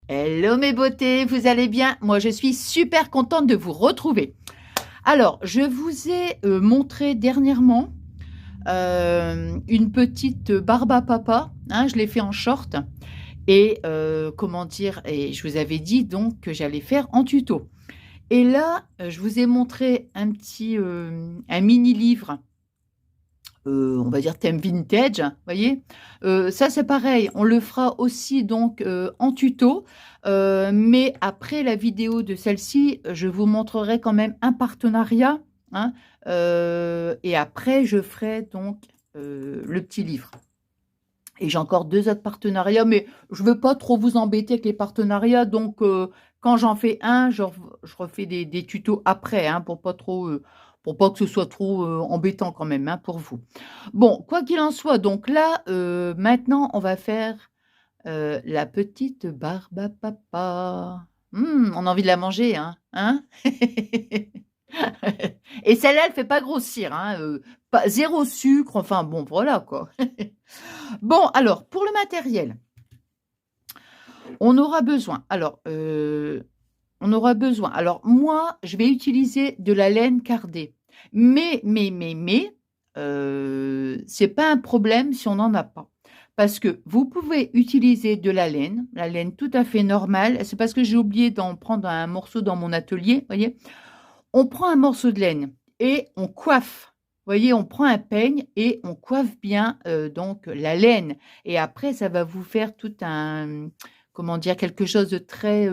Hello mes beautés, vous allez bien? Moi je suis super contente de vous retrouver. Alors, je vous ai montré dernièrement une petite barbe à papa, hein, je l'ai fait en short et comment dire, et je vous avais dit donc que j'allais faire en tuto. Et là, je vous ai montré un petit, un mini livre, on va dire thème vintage, voyez? Ça c'est pareil, on le fera aussi donc en tuto, mais après la vidéo de celle-ci, je vous montrerai quand même un partenariat, hein, et après je ferai donc le petit livre. Et j'ai encore 2 autres partenariats, mais je veux pas trop vous embêter avec les partenariats, donc quand j'en fais un, je refais des tutos après, hein, pour pas que ce soit trop embêtant quand même, hein, pour vous. Bon, quoi qu'il en soit, donc là, maintenant, on va faire la petite barbe à papa. On a envie de la manger, hein, hein? Et celle-là, elle fait pas grossir, hein, pas 0 sucre, enfin bon, voilà quoi. Bon, alors, pour le matériel, on aura besoin. Alors, moi, je vais utiliser de la laine cardée. Mais, c'est pas un problème si on n'en a pas. Parce que vous pouvez utiliser de la laine tout à fait normale. C'est parce que j'ai oublié d'en prendre un morceau dans mon atelier, voyez. On prend un morceau de laine et on coiffe. Vous voyez, on prend un peigne et on coiffe bien donc la laine. Et après, ça va vous faire tout un, comment dire, quelque chose de très,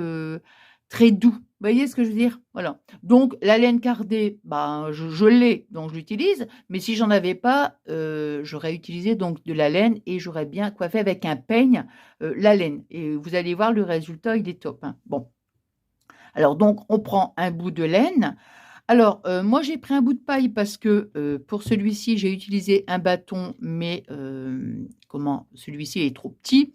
très doux. Vous voyez ce que je veux dire? Voilà. Donc, la laine cardée, ben, je l'ai, donc je l'utilise. Mais si j'en avais pas, j'aurais utilisé donc de la laine et j'aurais bien coiffé avec un peigne la laine. Et vous allez voir, le résultat, il est top, hein. Bon. Alors, donc, on prend un bout de laine. Alors, moi, j'ai pris un bout de paille parce que, pour celui-ci, j'ai utilisé un bâton, mais comment? Celui-ci est trop petit.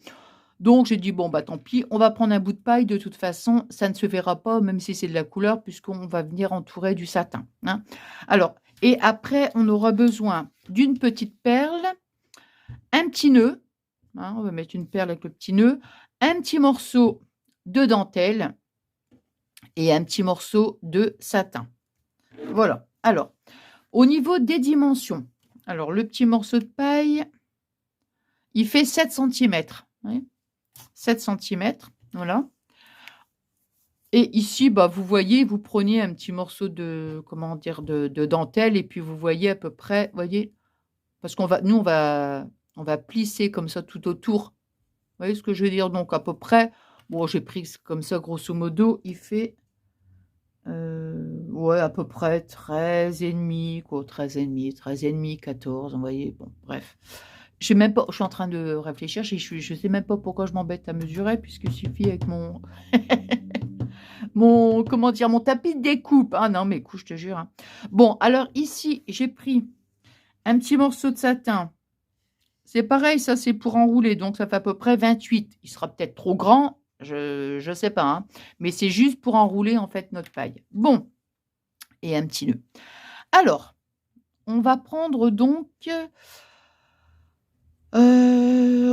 Donc, j'ai dit: «Bon, bah, tant pis, on va prendre un bout de paille. De toute façon, ça ne se verra pas, même si c'est de la couleur, puisqu'on va venir entourer du satin», hein. Alors et après, on aura besoin d'une petite perle, un petit nœud, hein, on va mettre une perle avec le petit nœud, un petit morceau de dentelle et un petit morceau de satin. Voilà. Alors, au niveau des dimensions, alors le petit morceau de paille, il fait 7 centimètres. 7 centimètres, voilà. Et ici, bah, vous voyez, vous prenez un petit morceau de, comment dire, de dentelle et puis vous voyez à peu près, voyez, parce qu'on va, nous, on va plisser comme ça tout autour. Vous voyez ce que je veux dire? Donc à peu près, bon, j'ai pris comme ça, grosso modo, il fait, ouais, à peu près 13 et demi, quoi, 13 et demi, 13 et demi, 14, vous voyez, bon, bref. Je sais même pas, je suis en train de réfléchir, je sais même pas pourquoi je m'embête à mesurer, puisqu'il suffit avec mon, mon, comment dire, mon tapis de découpe. Ah non, mais écoute, je te jure, hein. Bon, alors ici, j'ai pris un petit morceau de satin. C'est pareil, ça c'est pour enrouler, donc ça fait à peu près 28. Il sera peut-être trop grand, je sais pas, hein, mais c'est juste pour enrouler en fait notre paille. Bon, et un petit nœud. Alors, on va prendre donc,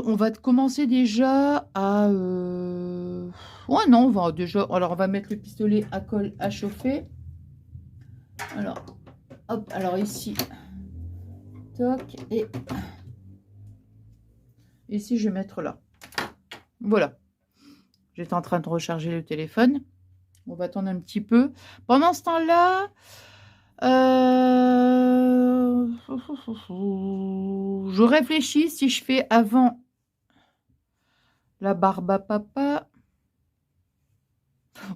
on va commencer déjà à, ouais non, on va déjà, alors on va mettre le pistolet à colle à chauffer. Alors, hop, alors ici, toc, et ici je vais mettre là. Voilà. J'étais en train de recharger le téléphone. On va attendre un petit peu. Pendant ce temps-là, je réfléchis si je fais avant la barbe à papa.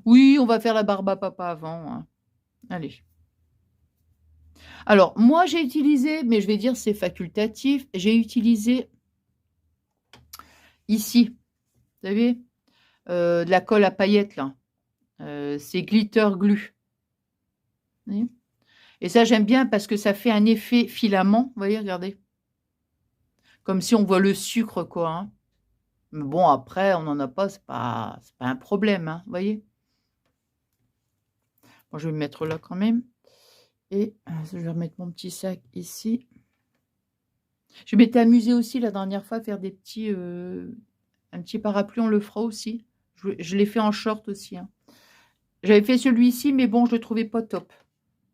Oui, on va faire la barbe à papa avant, hein. Allez. Alors, moi, j'ai utilisé, mais je vais dire c'est facultatif, j'ai utilisé ici, vous savez, de la colle à paillettes, là. C'est Glitter Glue. Vous voyez? Et ça, j'aime bien parce que ça fait un effet filament. Vous voyez, regardez. Comme si on voit le sucre, quoi, hein. Mais bon, après, on n'en a pas, c'est pas un problème, hein, vous voyez. Bon, je vais me mettre là quand même. Et je vais remettre mon petit sac ici. Je m'étais amusée aussi la dernière fois à faire des petits, un petit parapluie, on le fera aussi. Je l'ai fait en short aussi, hein. J'avais fait celui-ci, mais bon, je le trouvais pas top.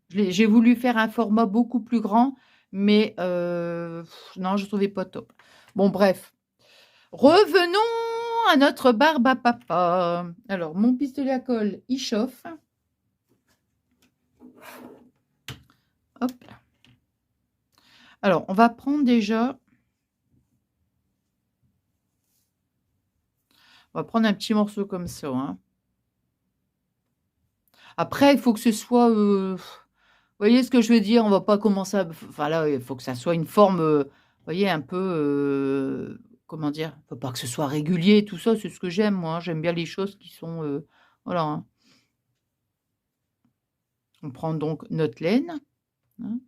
J'ai voulu faire un format beaucoup plus grand, mais non, je trouvais pas top. Bon, bref. Revenons à notre barbe à papa. Alors, mon pistolet à colle, il chauffe. Hop. Alors, on va prendre déjà... On va prendre un petit morceau comme ça, hein. Après, il faut que ce soit... vous voyez ce que je veux dire? On va pas commencer à... Enfin là, il faut que ça soit une forme, vous voyez, un peu... comment dire? Faut pas que ce soit régulier, tout ça, c'est ce que j'aime, moi, hein. J'aime bien les choses qui sont... voilà, hein. On prend donc notre laine, hein.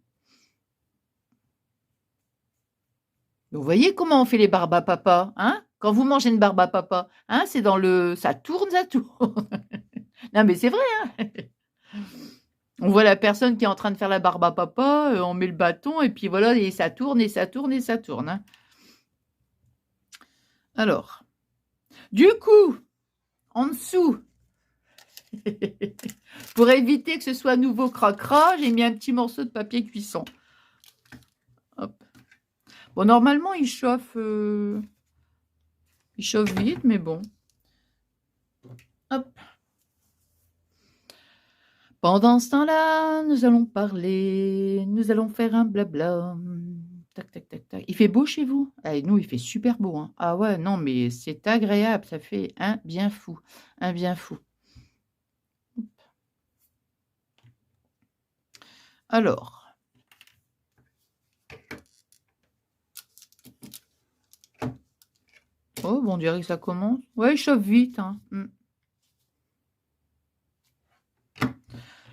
Vous voyez comment on fait les barbes à papa, hein? Quand vous mangez une barbe à papa, hein, c'est dans le... Ça tourne, ça tourne. Non, mais c'est vrai, hein? On voit la personne qui est en train de faire la barbe à papa, on met le bâton, et puis voilà, et ça tourne, et ça tourne, et ça tourne, hein. Alors, du coup, en dessous, pour éviter que ce soit nouveau cracra, j'ai mis un petit morceau de papier cuisson. Hop. Bon, normalement, il chauffe vite, mais bon. Hop. Pendant ce temps-là, nous allons parler, nous allons faire un blabla. Tac, tac, tac, tac. Il fait beau chez vous? Ah, nous, il fait super beau, hein. Ah ouais, non, mais c'est agréable, ça fait un bien fou. Un bien fou. Alors. Oh, bon, on dirait que ça commence. Ouais, il chauffe vite, hein.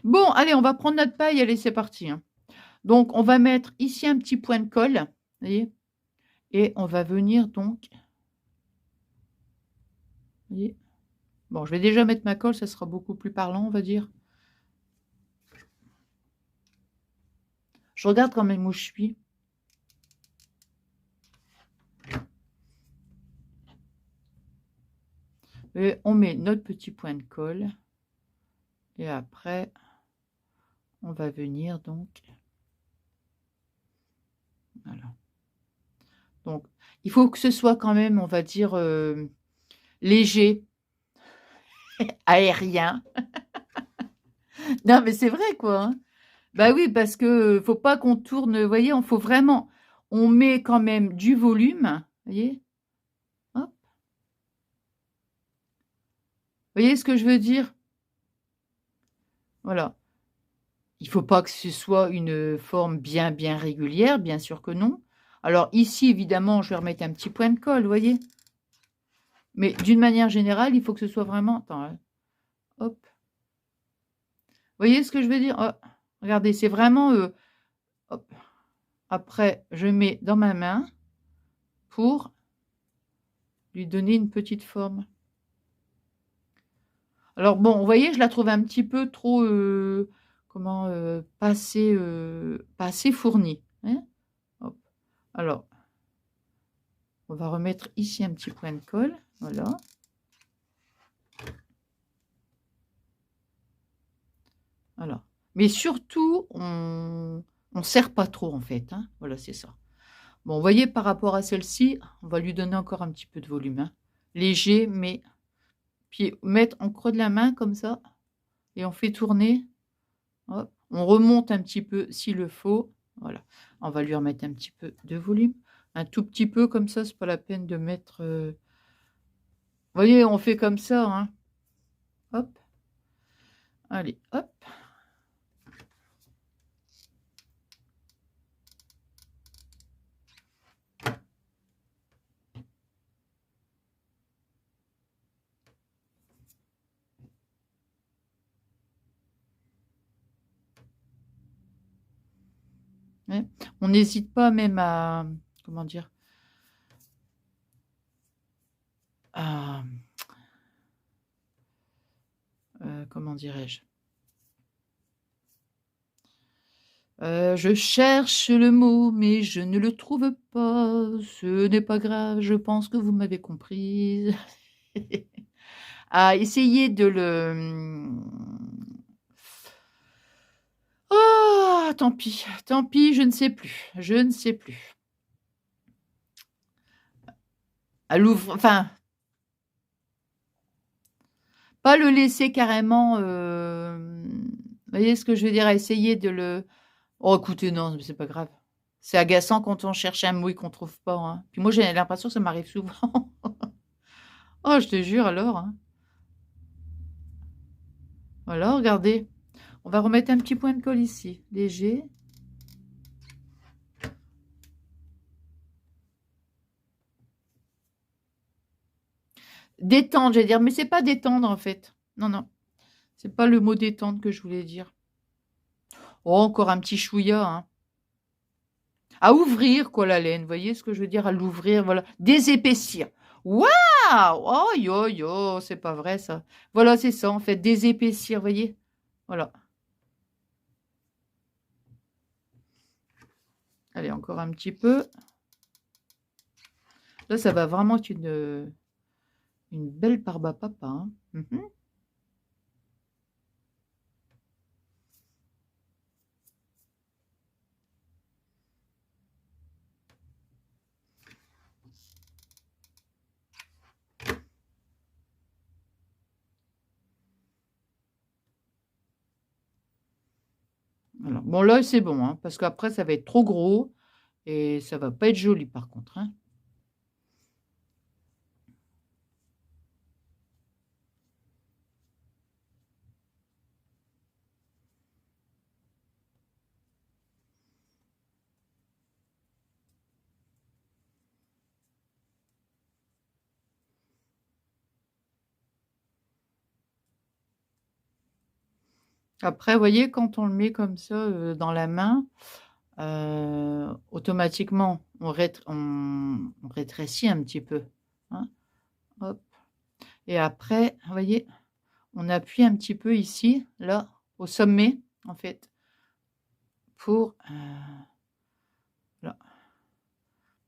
Bon, allez, on va prendre notre paille. Allez, c'est parti, hein. Donc, on va mettre ici un petit point de colle. Vous voyez? Et on va venir donc... Vous voyez? Bon, je vais déjà mettre ma colle, ça sera beaucoup plus parlant, on va dire. Je regarde quand même où je suis. Et on met notre petit point de colle. Et après, on va venir donc... Voilà. Donc, il faut que ce soit quand même, on va dire, léger, aérien. Non, mais c'est vrai, quoi, hein. Bah oui, parce que faut pas qu'on tourne, vous voyez, on faut vraiment... On met quand même du volume, vous voyez? Hop. Vous voyez ce que je veux dire? Voilà. Il faut pas que ce soit une forme bien régulière, bien sûr que non. Alors ici, évidemment, je vais remettre un petit point de colle, vous voyez? Mais d'une manière générale, il faut que ce soit vraiment... Attends, hein. Hop. Vous voyez ce que je veux dire? Oh, regardez, c'est vraiment... hop. Après, je mets dans ma main pour lui donner une petite forme. Alors bon, vous voyez, je la trouve un petit peu trop... comment... pas assez fournie, hein? Hop. Alors, on va remettre ici un petit point de colle. Voilà. Voilà. Mais surtout, on ne serre pas trop, en fait, hein. Voilà, c'est ça. Bon, vous voyez, par rapport à celle-ci, on va lui donner encore un petit peu de volume, hein. Léger, mais... Puis mettre en creux de la main, comme ça. Et on fait tourner. Hop. On remonte un petit peu, s'il le faut. Voilà. On va lui remettre un petit peu de volume. Un tout petit peu, comme ça, c'est pas la peine de mettre... Vous voyez, on fait comme ça, hein. Hop. Allez, hop. Ouais. On n'hésite pas même à... Comment dire? À... comment dirais-je? Je cherche le mot, mais je ne le trouve pas. Ce n'est pas grave, je pense que vous m'avez comprise. à essayer de le, ah tant pis, je ne sais plus, je ne sais plus. À l'ouvre enfin, pas le laisser carrément, vous voyez ce que je veux dire? À essayer de le oh écoutez, non, mais c'est pas grave. C'est agaçant quand on cherche un mot et qu'on trouve pas, hein. Puis moi, j'ai l'impression que ça m'arrive souvent. Oh, je te jure alors, hein. Voilà, regardez. On va remettre un petit point de colle ici, léger. Détendre, j'allais dire, mais c'est pas détendre en fait. Non, non, c'est pas le mot détendre que je voulais dire. Oh, encore un petit chouïa, hein. À ouvrir, quoi, la laine. Vous voyez ce que je veux dire? À l'ouvrir, voilà. Désépaissir. Waouh! Oh, yo, yo, c'est pas vrai ça. Voilà, c'est ça en fait. Désépaissir, vous voyez? Voilà. Allez, encore un petit peu. Là, ça va vraiment être une belle barbe à papa, hein. Mhm. Voilà. Bon, là, c'est bon, hein, parce qu'après, ça va être trop gros et ça va pas être joli par contre, hein. Après, vous voyez, quand on le met comme ça dans la main, automatiquement, on rétrécit un petit peu, hein. Hop. Et après, vous voyez, on appuie un petit peu ici, là, au sommet, en fait, pour, là,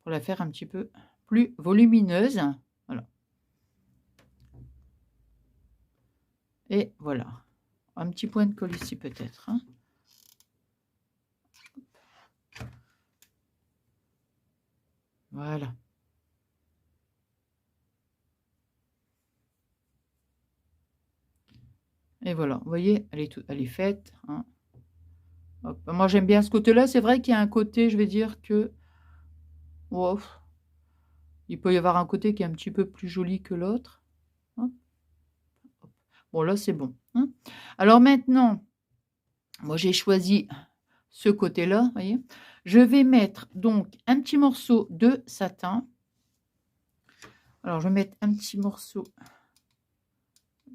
pour la faire un petit peu plus volumineuse. Voilà. Et voilà. Un petit point de colle ici peut-être, hein. Voilà. Et voilà, vous voyez, elle est faite, hein. Hop. Moi, j'aime bien ce côté-là. C'est vrai qu'il y a un côté, je vais dire que, wow, il peut y avoir un côté qui est un petit peu plus joli que l'autre, hein. Bon, là, c'est bon, hein. Alors maintenant, moi, j'ai choisi ce côté-là, vous voyez. Je vais mettre donc un petit morceau de satin. Alors, je vais mettre un petit morceau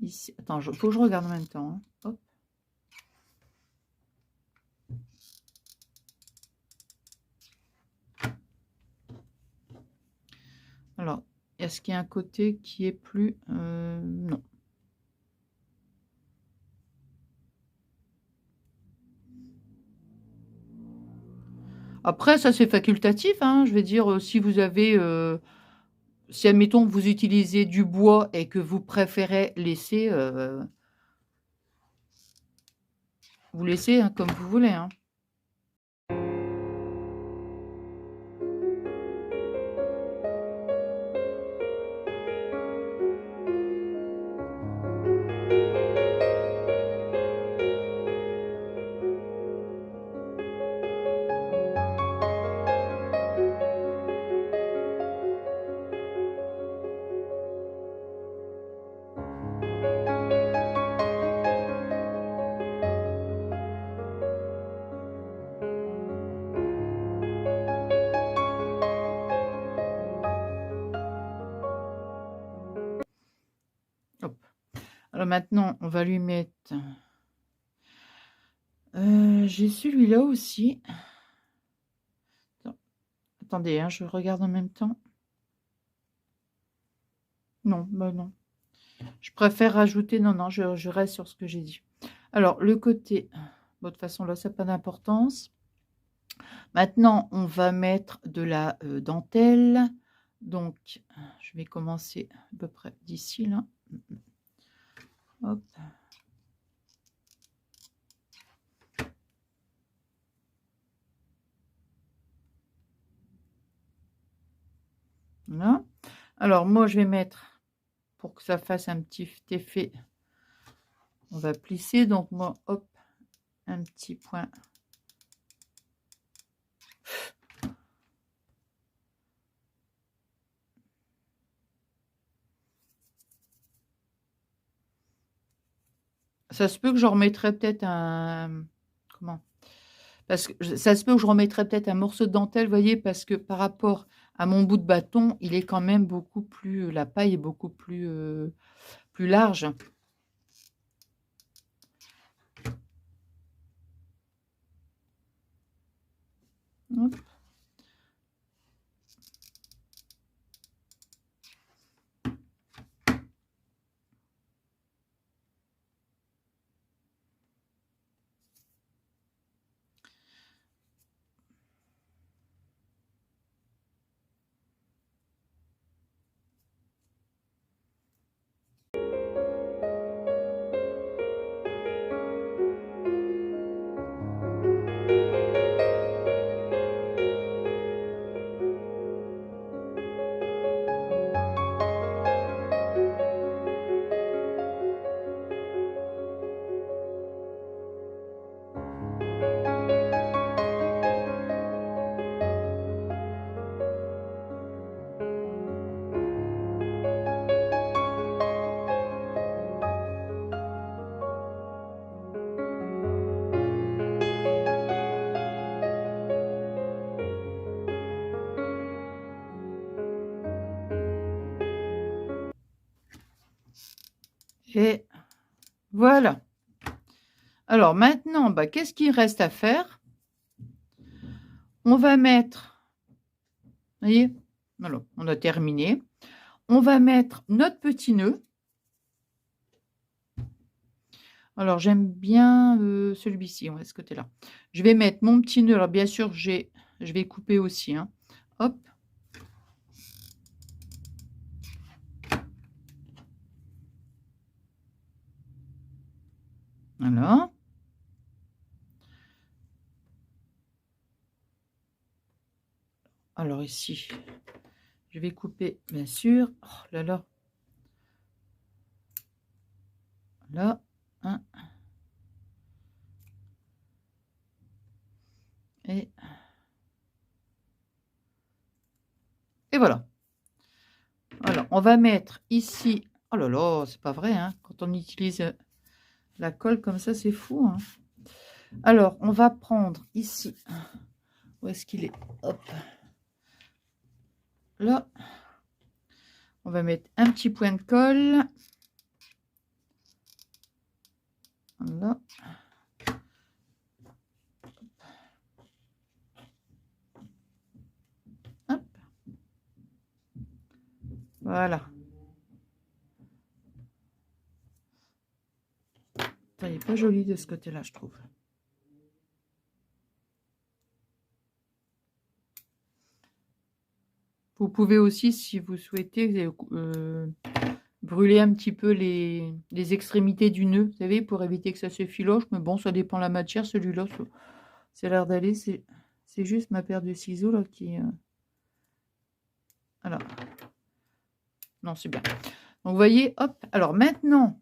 ici. Attends, il faut que je regarde en même temps, hein. Hop. Alors, est-ce qu'il y a un côté qui est plus... non. Après, ça c'est facultatif, hein. Je veux dire, si vous avez, si admettons que vous utilisez du bois et que vous préférez laisser, vous laissez, hein, comme vous voulez, hein. Hop. Alors maintenant, on va lui mettre, j'ai celui-là aussi. Attendez, hein, je regarde en même temps. Non, bah non. Je préfère rajouter, non, non, je reste sur ce que j'ai dit. Alors, le côté, bon, de toute façon, là, ça n'a pas d'importance. Maintenant, on va mettre de la dentelle. Donc, je vais commencer à peu près d'ici, là. Hop. Voilà. Alors, moi, je vais mettre, pour que ça fasse un petit effet, on va plisser. Donc, moi, hop, un petit point. Ça se peut que je remettrai peut-être un... Comment? Parce que ça se peut que je remettrai peut-être un morceau de dentelle, vous voyez, parce que par rapport à mon bout de bâton, il est quand même beaucoup plus... La paille est beaucoup plus large. Hop. Et voilà. Alors maintenant, bah, qu'est-ce qu'il reste à faire? On va mettre, vous voyez, alors, on a terminé. On va mettre notre petit nœud. Alors, j'aime bien celui-ci, ouais, ce côté-là. Je vais mettre mon petit nœud. Alors, bien sûr, je vais couper aussi. Hein. Hop. Voilà. Alors, ici, je vais couper, bien sûr. Oh là là. Là. Un. Et voilà. Alors, on va mettre ici. Oh là là, c'est pas vrai, hein, quand on utilise la colle comme ça, c'est fou. Hein. Alors, on va prendre ici. Où est-ce qu'il est? Hop. Là. On va mettre un petit point de colle. Là. Hop. Voilà. Ça n'est pas joli de ce côté-là, je trouve. Vous pouvez aussi, si vous souhaitez, brûler un petit peu les extrémités du nœud, vous savez, pour éviter que ça se filoche. Mais bon, ça dépend de la matière. Celui-là, c'est l'air d'aller. C'est juste ma paire de ciseaux là qui... Alors, non, c'est bien. Donc, vous voyez, hop. Alors, maintenant,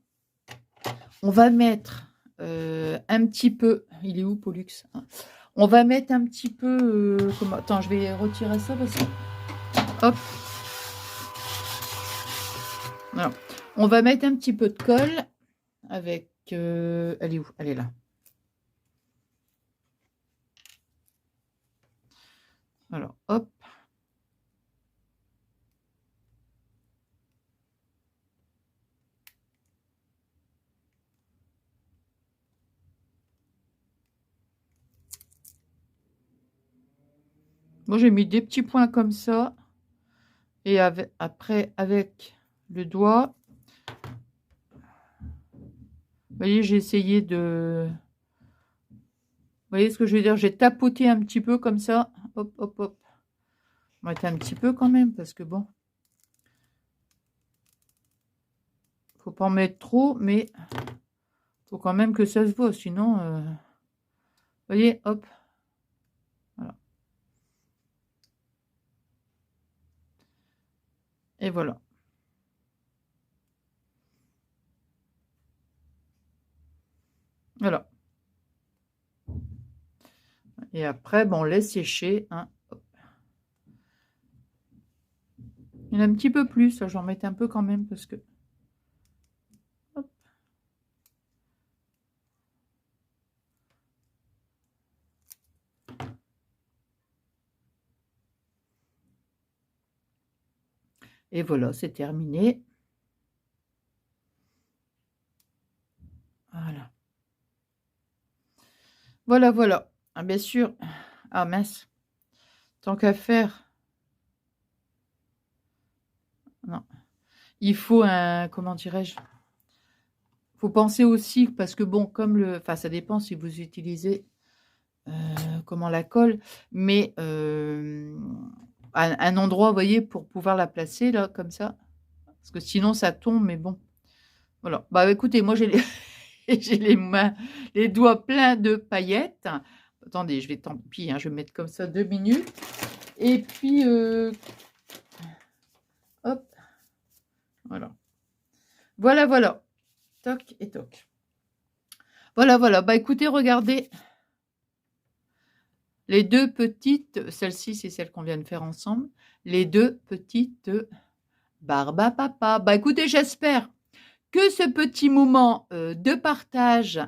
on va mettre un petit peu... Il est où, Pollux? On va mettre un petit peu... Attends, je vais retirer ça parce que... Hop. Alors, on va mettre un petit peu de colle avec... elle est où? Elle est là. Alors, hop. Moi, j'ai mis des petits points comme ça. Et après, avec le doigt, vous voyez, j'ai essayé de... Vous voyez ce que je veux dire? J'ai tapoté un petit peu comme ça. Hop, hop, hop. On va mettre un petit peu quand même, parce que bon... Faut pas en mettre trop, mais faut quand même que ça se voit, sinon, vous voyez, hop, voilà. Et voilà. Voilà. Et après, bon, on laisse sécher, hein. Hop. Il y en a un petit peu plus, j'en mettais un peu quand même parce que... Hop. Et voilà, c'est terminé. Voilà. Voilà, voilà. Ah, bien sûr. Ah mince. Tant qu'à faire. Non. Il faut un... Comment dirais-je? Faut penser aussi, parce que bon, comme le... Enfin, ça dépend si vous utilisez... comment la colle. Mais un endroit, vous voyez, pour pouvoir la placer, là, comme ça. Parce que sinon, ça tombe, mais bon. Voilà. Bah, écoutez, moi, j'ai les... j'ai les mains, les doigts pleins de paillettes. Attendez, je vais tant pis, hein, je vais mettre comme ça 2 minutes. Et puis, hop, voilà. Voilà, voilà. Toc et toc. Voilà, voilà. Bah, écoutez, regardez. Les deux petites, celle-ci, c'est celle qu'on vient de faire ensemble. Les deux petites barbes à papa. Bah, écoutez, j'espère que ce petit moment de partage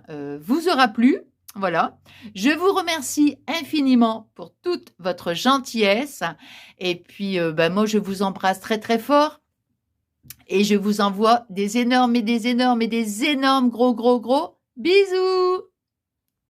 vous aura plu. Voilà. Je vous remercie infiniment pour toute votre gentillesse. Et puis, bah, moi, je vous embrasse très, très fort. Et je vous envoie des énormes et des énormes et des énormes gros, gros, gros bisous.